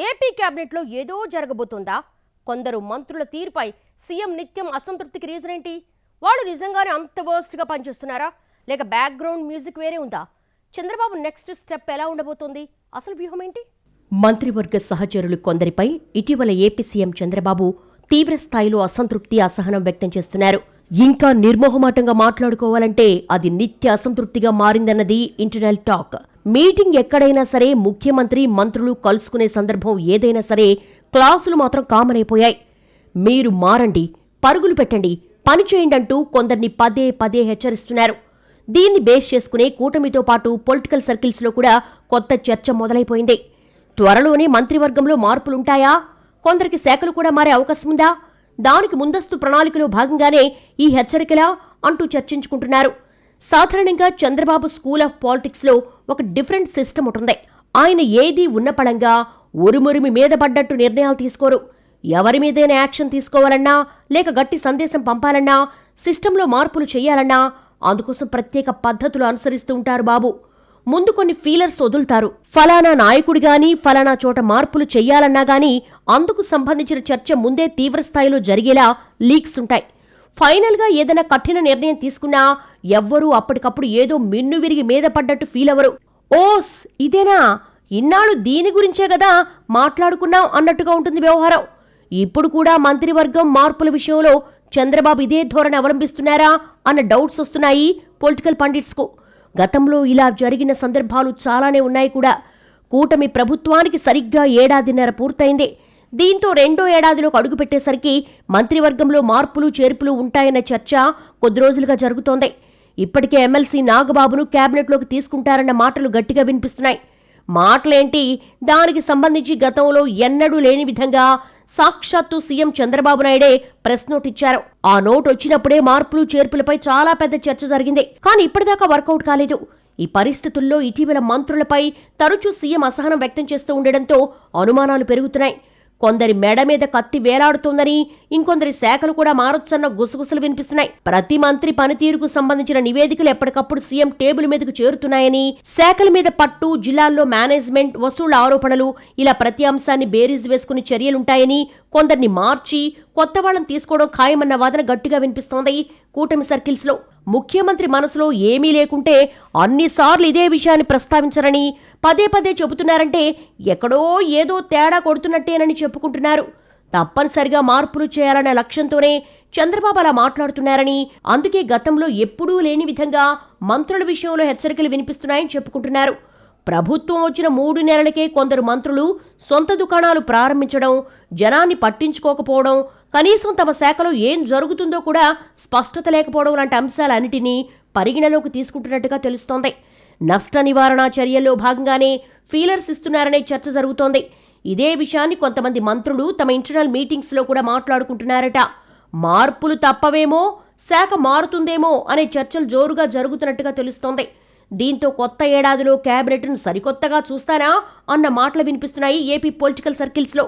AP క్యాబినెట్లో ఏదో జరగబోతుందా? కొందరు మంత్రుల తీరుపై సీఎం నిత్యం అసంతృప్తికి రీజన్ ఏంటి? వాళ్ళు నిజంగానే అంత వర్స్ట్గా పనిచేస్తున్నారా, లేక బ్యాక్గ్రౌండ్ మ్యూజిక్ వేరే ఉందా? చంద్రబాబు నెక్స్ట్ స్టెప్ ఎలా ఉండబోతోంది? అసలు వ్యూహం ఏంటి? మంత్రివర్గ సహచరులు కొందరిపై ఇటీవల ఏపీ సీఎం చంద్రబాబు తీవ్ర స్థాయిలో అసంతృప్తి, అసహనం వ్యక్తం చేస్తున్నారు. ఇంకా నిర్మోహమాటంగా మాట్లాడుకోవాలంటే అది నిత్య అసంతృప్తిగా మారిందన్నది ఇంటర్నల్ టాక్. మీటింగ్ ఎక్కడైనా సరే, ముఖ్యమంత్రి మంత్రులు కలుసుకునే సందర్భం ఏదైనా సరే, క్లాసులు మాత్రం కామన్ అయిపోయాయి. మీరు మారండి, పరుగులు పెట్టండి, పని చేయండి అంటూ కొందరిని పదే పదే హెచ్చరిస్తున్నారు. దీన్ని బేస్ చేసుకునే కూటమితో పాటు పొలిటికల్ సర్కిల్స్లో కూడా కొత్త చర్చ మొదలైపోయింది. త్వరలోనే మంత్రివర్గంలో మార్పులుంటాయా? కొందరికి శాఖలు కూడా మారే అవకాశం ఉందా? దానికి ముందస్తు ప్రణాళికలో భాగంగానే ఈ హెచ్చరికలా అంటూ చర్చించుకుంటున్నారు. సాధారణంగా చంద్రబాబు స్కూల్ ఆఫ్ పాలిటిక్స్లో ఒక డిఫరెంట్ సిస్టమ్ ఉంటుంది. ఆయన ఏదీ ఉన్నపళంగా ఉరుమురిమి మీద పడ్డట్టు నిర్ణయాలు తీసుకోరు. ఎవరి మీదైనా యాక్షన్ తీసుకోవాలన్నా, లేక గట్టి సందేశం పంపాలన్నా, సిస్టంలో మార్పులు చేయాలన్నా అందుకోసం ప్రత్యేక పద్ధతులు అనుసరిస్తూ ఉంటారు బాబు. ముందు కొన్ని ఫీలర్స్ వదులుతారు. ఫలానా నాయకుడు గాని, ఫలానా చోట మార్పులు చెయ్యాలన్నా గానీ అందుకు సంబంధించిన చర్చ ముందే తీవ్రస్థాయిలో జరిగేలా లీక్స్ ఉంటాయి. ఫైనల్గా ఏదైనా కఠిన నిర్ణయం తీసుకున్నా ఎవ్వరూ అప్పటికప్పుడు ఏదో మిన్ను విరిగి మీద పడ్డట్టు ఫీల్ అవ్వరు. ఓస్ ఇదేనా, ఇన్నాళ్ళు దీని గురించే కదా మాట్లాడుకున్నాం అన్నట్టుగా ఉంటుంది వ్యవహారం. ఇప్పుడు కూడా మంత్రివర్గం మార్పుల విషయంలో చంద్రబాబు ఇదే ధోరణి అవలంబిస్తున్నారా అన్న డౌట్స్ వస్తున్నాయి పొలిటికల్ పండిట్స్కు. గతంలో ఇలా జరిగిన సందర్భాలు చాలానే ఉన్నాయి కూడా. కూటమి ప్రభుత్వానికి సరిగ్గా ఏడాదిన్నర పూర్తయింది. దీంతో రెండో ఏడాదిలోకి అడుగుపెట్టేసరికి మంత్రివర్గంలో మార్పులు చేర్పులు ఉంటాయన్న చర్చ కొద్ది రోజులుగా జరుగుతోంది. ఇప్పటికే ఎమ్మెల్సీ నాగబాబును క్యాబినెట్లోకి తీసుకుంటారన్న మాటలు గట్టిగా వినిపిస్తున్నాయి. మాటలేంటి, దానికి సంబంధించి గతంలో ఎన్నడూ లేని విధంగా సాక్షాత్తు సీఎం చంద్రబాబు నాయుడే ప్రెస్ నోట్ ఇచ్చారు. ఆ నోట్ వచ్చినప్పుడే మార్పులు చేర్పులపై చాలా పెద్ద చర్చ జరిగింది. కానీ ఇప్పటిదాకా వర్కౌట్ కాలేదు. ఈ పరిస్థితుల్లో ఇటీవల మంత్రులపై తరచూ సీఎం అసహనం వ్యక్తం చేస్తూ ఉండడంతో అనుమానాలు పెరుగుతున్నాయి. కొందరి మెడ మీద కత్తి వేలాడుతోందని, ఇంకొందరి శాఖలు కూడా మారొచ్చన్న గుసగుసలు వినిపిస్తున్నాయి. ప్రతి మంత్రి పనితీరుకు సంబంధించిన నివేదికలు ఎప్పటికప్పుడు సీఎం టేబుల్ మీదకు చేరుతున్నాయని, శాఖల మీద పట్టు, జిల్లాల్లో మేనేజ్మెంట్, వసూళ్ల ఆరోపణలు, ఇలా ప్రతి అంశాన్ని బేరీజు వేసుకుని చర్యలుంటాయని, కొందరిని మార్చి కొత్త వాళ్ళని తీసుకోవడం ఖాయమన్న వాదన గట్టిగా వినిపిస్తోంది కూటమి సర్కిల్స్లో. ముఖ్యమంత్రి మనసులో ఏమీ లేకుంటే అన్నిసార్లు ఇదే విషయాన్ని ప్రస్తావించరని, పదే పదే చెబుతున్నారంటే ఎక్కడో ఏదో తేడా కొడుతున్నట్టేనని చెప్పుకుంటున్నారు. తప్పనిసరిగా మార్పులు చేయాలన్న లక్ష్యంతోనే చంద్రబాబు అలా మాట్లాడుతున్నారని, అందుకే గతంలో ఎప్పుడూ లేని విధంగా మంత్రుల విషయంలో హెచ్చరికలు వినిపిస్తున్నాయని చెప్పుకుంటున్నారు. ప్రభుత్వం వచ్చిన 3 నెలలకే కొందరు మంత్రులు సొంత దుకాణాలు ప్రారంభించడం, జనాన్ని పట్టించుకోకపోవడం, కనీసం తమ శాఖలో ఏం జరుగుతుందో కూడా స్పష్టత లేకపోవడం లాంటి అంశాలన్నిటినీ పరిగణలోకి తీసుకుంటున్నట్టుగా తెలుస్తోంది. నష్ట నివారణ చర్యల్లో భాగంగానే ఫీలర్స్ ఇస్తున్నారనే చర్చ జరుగుతోంది. ఇదే విషయాన్ని కొంతమంది మంత్రులు తమ ఇంటర్నల్ మీటింగ్స్లో కూడా మాట్లాడుకుంటున్నారట. మార్పులు తప్పవేమో, శాఖ మారుతుందేమో అనే చర్చలు జోరుగా జరుగుతున్నట్టుగా తెలుస్తోంది. దీంతో కొత్త ఏడాదిలో క్యాబినెట్ను సరికొత్తగా చూస్తానా అన్న మాటలు వినిపిస్తున్నాయి ఏపీ పొలిటికల్ సర్కిల్స్లో.